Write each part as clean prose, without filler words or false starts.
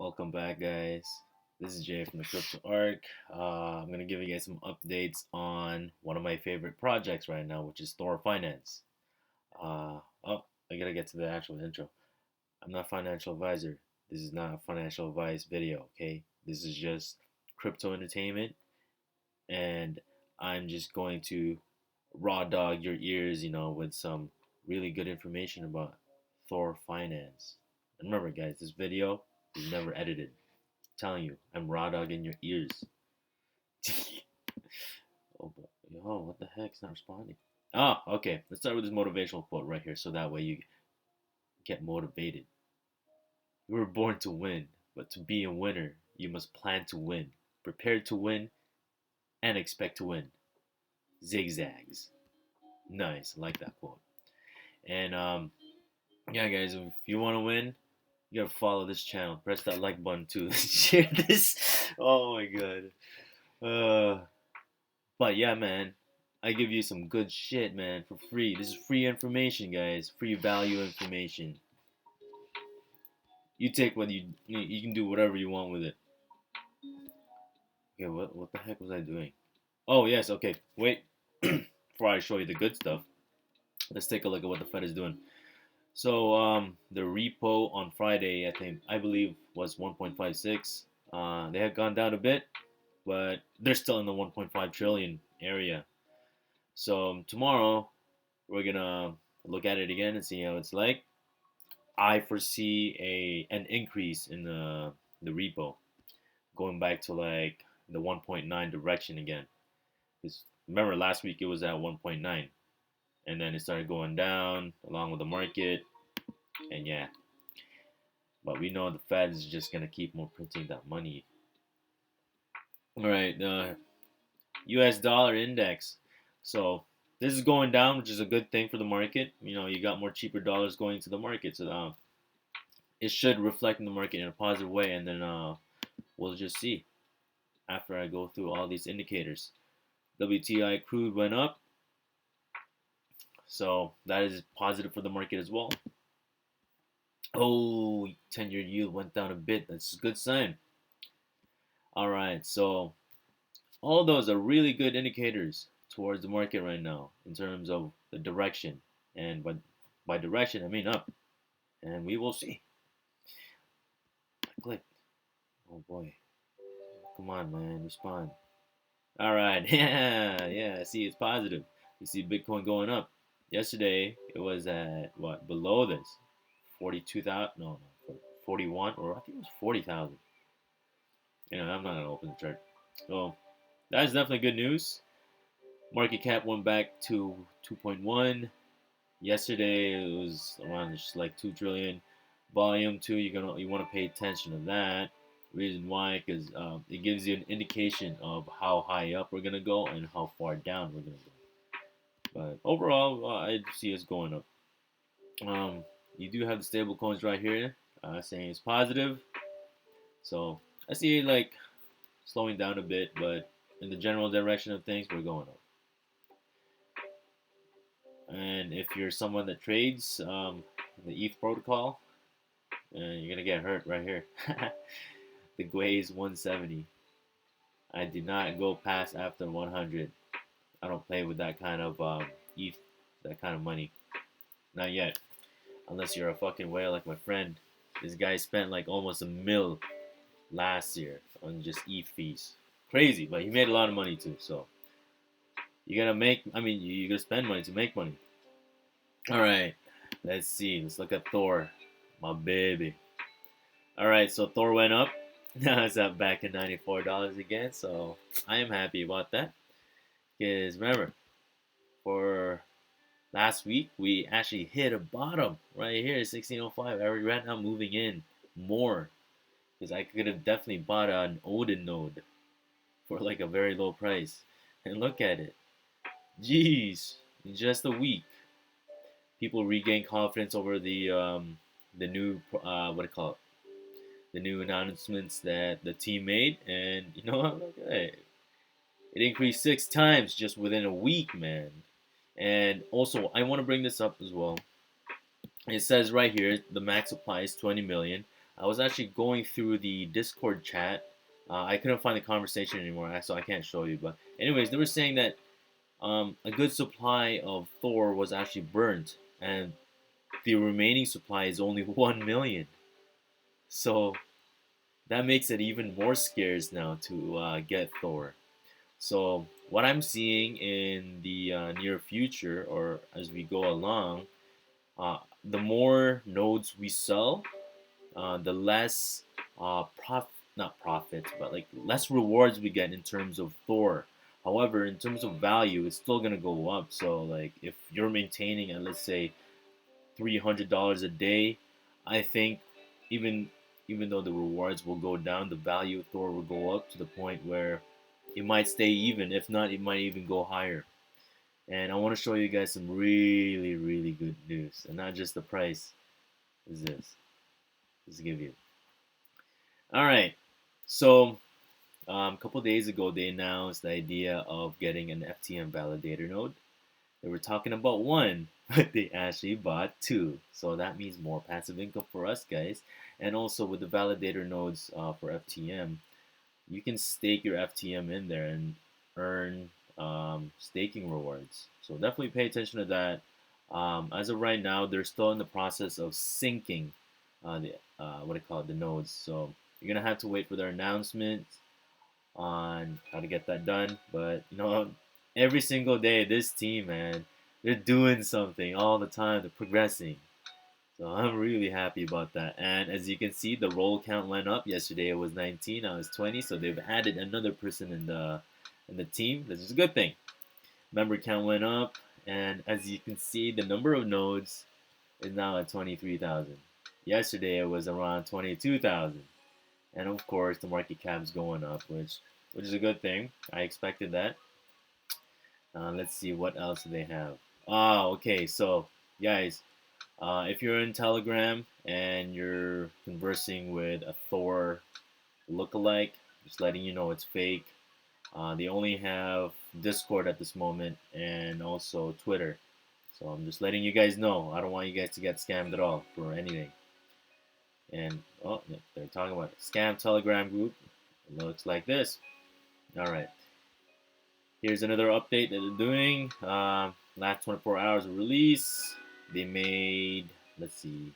Welcome back, guys. This is Jay from the Crypto Arc. I'm gonna give you guys some updates on one of my favorite projects right now, which is THOR Finance. I gotta get to the actual intro. I'm not a financial advisor. This is not a financial advice video, okay? This is just crypto entertainment, and I'm just going to raw dog your ears, with some really good information about THOR Finance. And remember, guys, this video is never edited. Telling you, I'm raw dogging your ears. Oh, but, yo, what the heck? It's not responding. Okay. Let's start with this motivational quote right here, so that way you get motivated. You were born to win, but to be a winner, you must plan to win, prepare to win, and expect to win. Zigzags. Nice. I like that quote. And yeah, guys, if you want to win, you gotta follow this channel. Press that like button too. Share this. Oh my god. But yeah, man, I give you some good shit, man, for free. This is free information, guys. Free value information. You take what you can do whatever you want with it. Okay, what the heck was I doing? Oh yes, okay. Wait, before I show you the good stuff, let's take a look at what the Fed is doing. So the repo on Friday, I believe was 1.56. They have gone down a bit, but they're still in the 1.5 trillion area. So tomorrow we're gonna look at it again and see how it's like. I foresee an increase in the repo going back to like the 1.9 direction again. Because remember last week it was at 1.9, and then it started going down along with the market, and yeah. But we know the Fed is just gonna keep more printing that money. All right, the U.S. dollar index. So this is going down, which is a good thing for the market. You got more cheaper dollars going to the market, so it should reflect in the market in a positive way. And then we'll just see after I go through all these indicators. WTI crude went up, so that is positive for the market as well. Oh, 10-year yield went down a bit. That's a good sign. All right, so all those are really good indicators towards the market right now in terms of the direction. And by direction, I mean up. And we will see. Click. Oh boy. Come on, man. Respond. All right. Yeah. See, it's positive. You see Bitcoin going up. Yesterday, it was at what? Below this. 42,000. No, 41. Or I think it was 40,000. I'm not going to open the chart. So, that's definitely good news. Market cap went back to 2.1. Yesterday it was around just like 2 trillion. Volume 2, you want to pay attention to that. Reason why, because it gives you an indication of how high up we're gonna go and how far down we're gonna go. But overall, I see us going up. You do have the stable coins right here, saying it's positive. So I see it like slowing down a bit, but in the general direction of things, we're going up. And if you're someone that trades the ETH protocol, you're gonna get hurt right here. The Gwei's 170. I did not go past after 100. I don't play with that kind of ETH, that kind of money. Not yet. Unless you're a fucking whale like my friend. This guy spent like almost $1 million last year on just ETH fees. Crazy, but he made a lot of money too. So you gotta spend money to make money. All right, let's see. Let's look at THOR, my baby. All right, so THOR went up. Now it's up back at $94 again. So I am happy about that. Because remember, for last week we actually hit a bottom right here at 1605. I ran out moving in more because I could have definitely bought an Odin node for like a very low price. And look at it. Jeez, in just a week, people regain confidence over the new what do you call it? The new announcements that the team made, and you know what? Okay, it increased 6 times just within a week, man. And also, I want to bring this up as well. It says right here the max supply is 20 million, I was actually going through the Discord chat. I couldn't find the conversation anymore, so I can't show you. But anyways, they were saying that a good supply of Thor was actually burnt, and the remaining supply is only 1 million. So that makes it even more scarce now to get Thor. So what I'm seeing in the near future, or as we go along, the more nodes we sell, the less not profits, but like less rewards we get in terms of Thor. However, in terms of value, it's still gonna go up. So like if you're maintaining at, let's say, $300 a day, I think even even though the rewards will go down, the value of Thor will go up to the point where it might stay even. If not, it might even go higher. And I want to show you guys some really, really good news, and not just the price. Is this? Let's give you. All right. So a couple days ago, they announced the idea of getting an FTM validator node. They were talking about one, but they actually bought two. So that means more passive income for us guys. And also with the validator nodes for FTM, you can stake your FTM in there and earn staking rewards. So definitely pay attention to that. As of right now, they're still in the process of syncing the what do you call it, the nodes. So you're gonna have to wait for their announcement on how to get that done. But every single day, this team, man, they're doing something all the time. They're progressing. So I'm really happy about that. And as you can see, the roll count went up. Yesterday it was 19, now it's 20. So they've added another person in the team. This is a good thing. Member count went up, and as you can see, the number of nodes is now at 23,000. Yesterday it was around 22,000. And of course, the market cap is going up, which is a good thing. I expected that. Let's see what else do they have. Oh, okay. So, guys, if you're in Telegram and you're conversing with a Thor lookalike, just letting you know it's fake. They only have Discord at this moment and also Twitter. So I'm just letting you guys know. I don't want you guys to get scammed at all for anything. And oh, they're talking about a scam Telegram group. It looks like this. All right. Here's another update that they're doing. Last 24 hours of release. They made, let's see,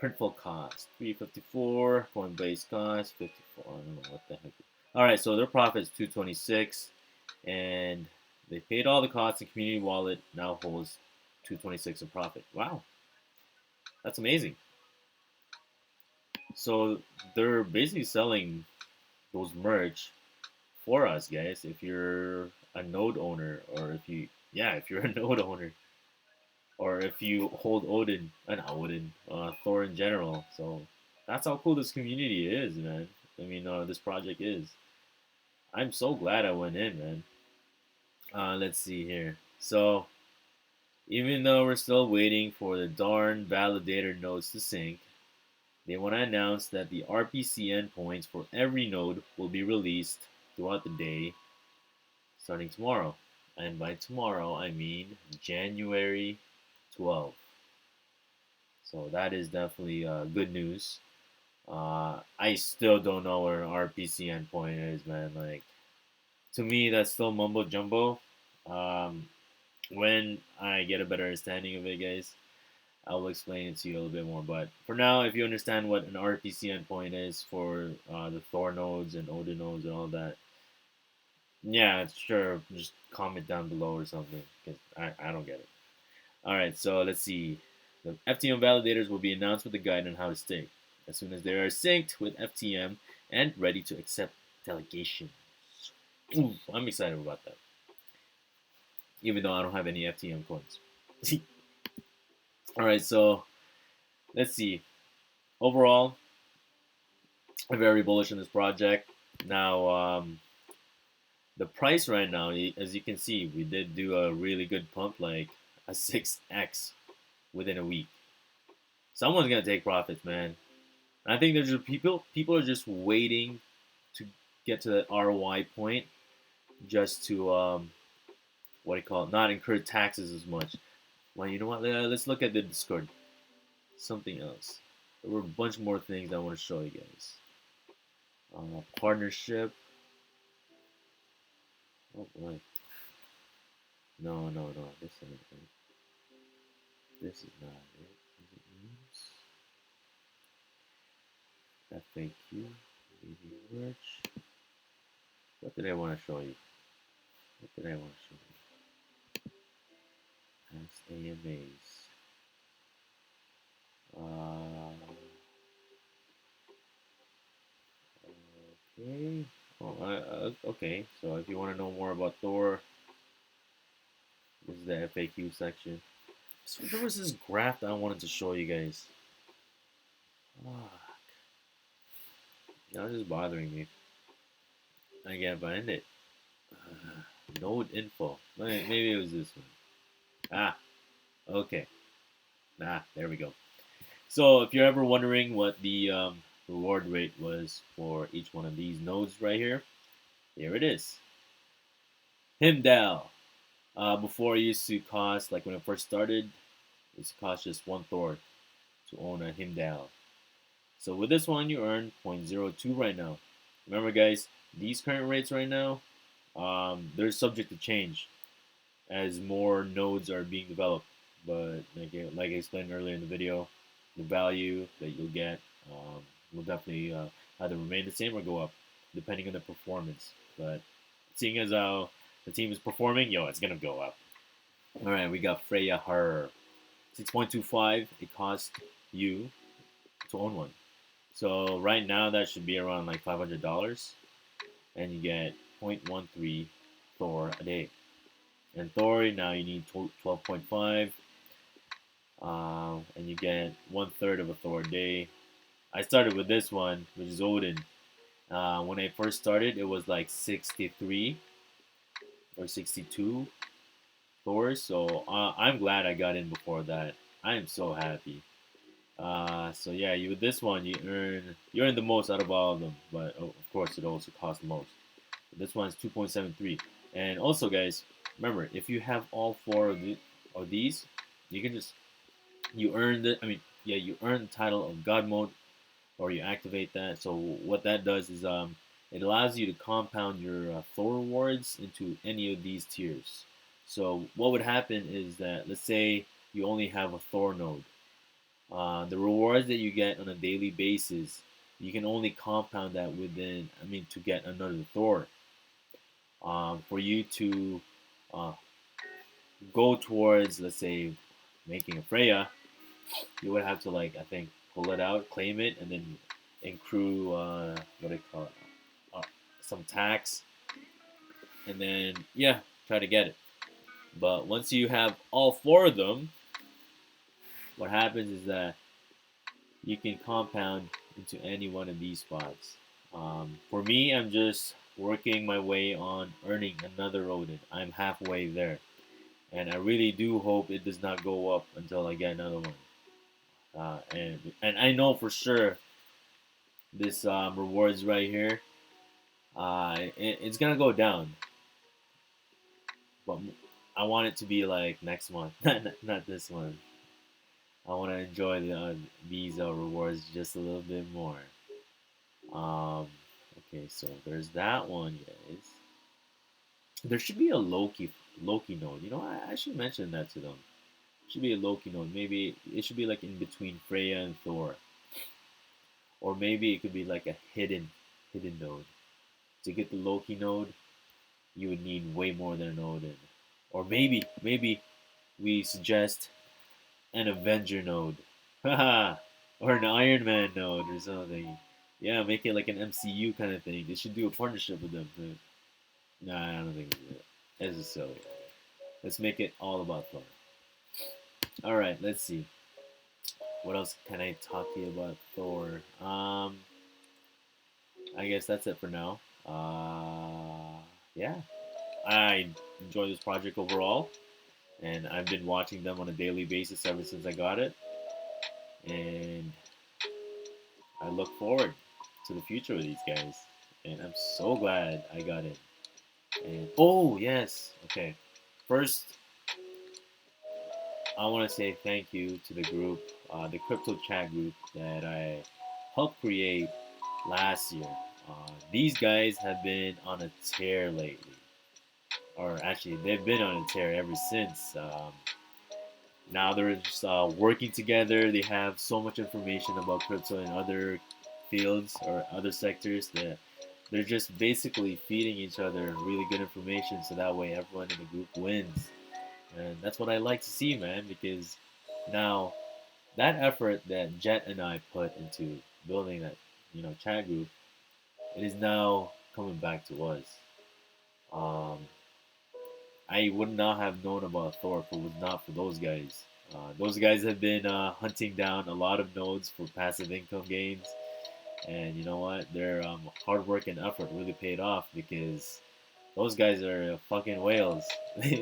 printful cost 354, Coinbase cost 54. I don't know what the heck. All right, so their profit is 226, and they paid all the costs. And community wallet now holds 226 in profit. Wow, that's amazing. So they're basically selling those merch for us guys. If you're a node owner, or if you're a node owner, or if you hold Odin, not Odin, Thor in general. So that's how cool this community is, man. I mean, this project is. I'm so glad I went in, man. Let's see here. So even though we're still waiting for the darn validator nodes to sync, they want to announce that the RPC endpoints for every node will be released throughout the day, starting tomorrow. And by tomorrow, I mean January 12th. So that is definitely good news. I still don't know where an RPC endpoint is, man. Like, to me, that's still mumbo jumbo. Um, when I get a better understanding of it, guys, I'll explain it to you a little bit more. But for now, if you understand what an RPC endpoint is for the Thor nodes and Odin nodes and all that, yeah, sure, just comment down below or something, because I don't get it. All right, so let's see. The FTM validators will be announced with a guide on how to stake as soon as they are synced with FTM and ready to accept delegations. Ooh, I'm excited about that, even though I don't have any FTM coins. All right, so let's see. Overall, I'm very bullish on this project. Now, the price right now, as you can see, we did do a really good pump, like a 6x within a week. Someone's gonna take profits, man. I think there's just people are just waiting to get to that ROI point, just to what do you call it, not incur taxes as much. Well, you know what? Let's look at the Discord. Something else. there were a bunch more things I want to show you guys. Partnership. Oh boy. No. This isn't it. This is not it. Is it memes? FAQ. Baby merch. What did I want to show you? Past AMAs. Okay. Oh, okay. So if you want to know more about Thor, this is the FAQ section. So there was this graph that I wanted to show you guys. Fuck. Now it's just bothering me. I can't find it. Node info. Maybe it was this one. Okay. There we go. So if you're ever wondering what the reward rate was for each one of these nodes right here it is. Himdall. Before it used to cost, like when it first started, it used to cost just 1 Thor to own a Himdall. So with this one, you earn 0.02 right now. Remember, guys, these current rates right now, they're subject to change as more nodes are being developed. But like I explained earlier in the video, the value that you'll get will definitely either remain the same or go up, depending on the performance. But seeing as how the team is performing, it's gonna go up. All right, we got Freya Her, 6.25. It costs you to own one. So right now that should be around like $500, and you get 0.13 Thor a day. And Thor now you need 12.5, and you get 1/3 of a Thor a day. I started with this one, which is Odin. When I first started, it was like 63 or 62 Thors. So I'm glad I got in before that. I am so happy. So yeah, with this one you earn the most out of all of them, but of course it also costs the most. This one is 2.73. And also, guys, remember, if you have all 4 of these, you can just you earn the title of God mode, or you activate that. So what that does is it allows you to compound your THOR rewards into any of these tiers. So what would happen is that, let's say you only have a THOR node. The rewards that you get on a daily basis, you can only compound that to get another Thor. For you to go towards, let's say, making a Freya, you would have to, I think, pull it out, claim it, and then accrue, what do they call it, some tax, and then, try to get it. But once you have all 4 of them, what happens is that you can compound into any one of these spots. For me, I'm just working my way on earning another Odin. I'm halfway there. And I really do hope it does not go up until I get another one. And I know for sure this rewards right here, it's going to go down. But I want it to be like next month, not this one. I want to enjoy these rewards just a little bit more. Okay, so there's that one, guys. There should be a Loki node. I should mention that to them. Should be a Loki node. Maybe it should be like in between Freya and Thor, or maybe it could be like a hidden node. To get the Loki node, you would need way more than an Odin, or maybe we suggest an Avenger node, haha, or an Iron Man node or something. Yeah, make it like an MCU kind of thing. They should do a partnership with them. Nah, I don't think we do it. This is silly. Let's make it all about Thor. Alright, let's see. What else can I talk to you about Thor? I guess that's it for now. Yeah. I enjoy this project overall. And I've been watching them on a daily basis ever since I got it. And I look forward to the future with these guys. And I'm so glad I got it. And oh yes, okay. First, I want to say thank you to the group the crypto chat group that I helped create last year. These guys have been on a tear lately, or actually, they've been on a tear ever since. Now they're just working together. They have so much information about crypto and other fields or other sectors that they're just basically feeding each other really good information so that way everyone in the group wins. And that's what I like to see, man, because now that effort that Jet and I put into building that, chat group, it is now coming back to us. Um, I would not have known about Thor if it was not for those guys. Those guys have been hunting down a lot of nodes for passive income gains, and you know what? Their hard work and effort really paid off because those guys are fucking whales.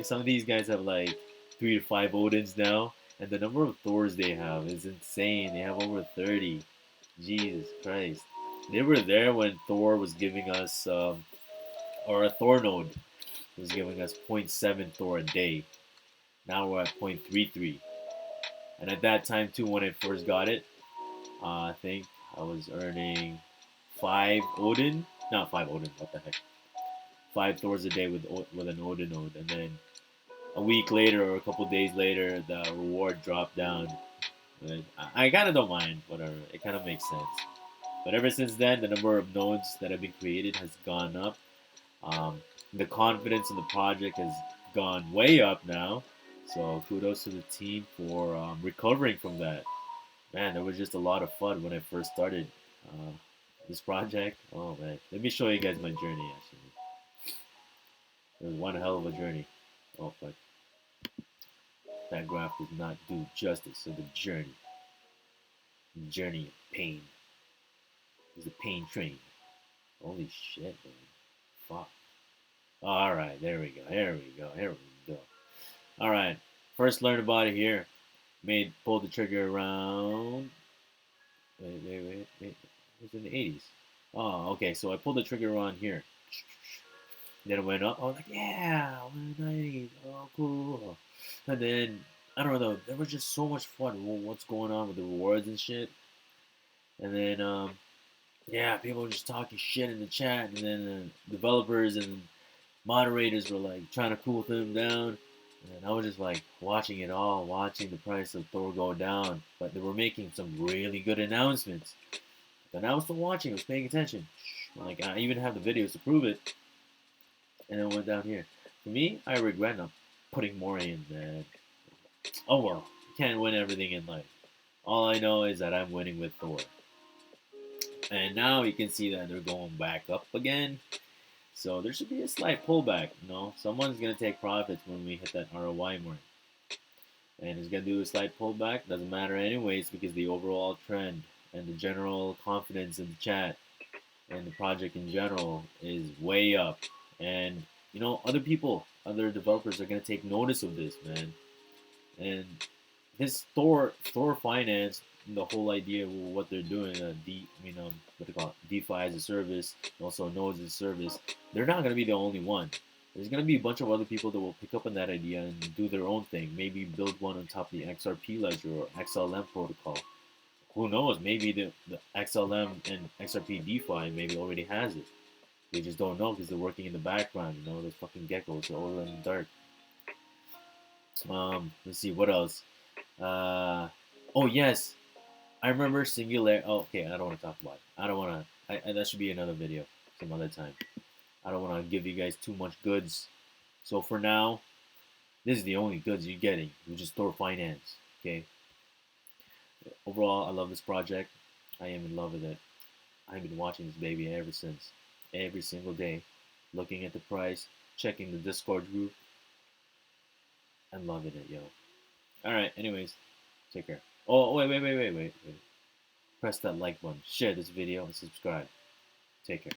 Some of these guys have like 3 to 5 Odins now, and the number of Thors they have is insane. They have over 30. Jesus Christ. They were there when Thor was giving us, or a Thor node was giving us zero point 0.7 Thor a day. Now we're at 0.33. And at that time, too, when I first got it, I think I was earning 5 Odin. Not 5 Odin, what the heck. 5 Thors a day with an Odin node. And then a week later or a couple days later, the reward dropped down. But I kind of don't mind, whatever. It kind of makes sense. But ever since then, the number of nodes that have been created has gone up. The confidence in the project has gone way up now. So kudos to the team for recovering from that. Man, there was just a lot of fun when I first started this project. Oh man, let me show you guys my journey. Actually, it was one hell of a journey. Oh fuck, that graph does not do justice to the journey of pain. It's a pain train. Holy shit, man. Fuck. All right, there we go. Here we go. Here we go. All right, first learn about it here. Pulled the trigger around. Wait. It was in the 80s. Oh, okay. So I pulled the trigger around here. Then it went up. I was like, yeah, 190. Oh, cool. And then I don't know. There was just so much fun. What's going on with the rewards and shit? And then yeah, people were just talking shit in the chat, and then developers and moderators were like trying to cool them down. And I was just like watching it all, watching the price of Thor go down. But they were making some really good announcements. And I was still watching, I was paying attention. Like I even have the videos to prove it. And then went down here. For me, I regret not putting more in, man. Oh well, you can't win everything in life. All I know is that I'm winning with Thor. And now you can see that they're going back up again. So there should be a slight pullback, Someone's gonna take profits when we hit that ROI mark. And it's gonna do a slight pullback. Doesn't matter anyways because the overall trend and the general confidence in the chat and the project in general is way up. And other developers are gonna take notice of this, man. And this Thor Finance, the whole idea of what they're doing, what they call it, DeFi as a service, also nodes as a service. They're not gonna be the only one. There's gonna be a bunch of other people that will pick up on that idea and do their own thing. Maybe build one on top of the XRP ledger or XLM protocol. Who knows? Maybe the XLM and XRP DeFi maybe already has it. They just don't know because they're working in the background. Those fucking geckos are all in the dark. Let's see what else. Oh yes, I remember Singularity. Oh, okay, I don't want to talk about it. I don't want to. That should be another video some other time. I don't want to give you guys too much goods. So for now, this is the only goods you're getting, which is THOR Finance. Okay. Overall, I love this project. I am in love with it. I've been watching this baby ever since. Every single day, looking at the price, checking the Discord group, and loving it, yo. All right. Anyways, take care. Oh, wait. Press that like button, share this video, and subscribe. Take care.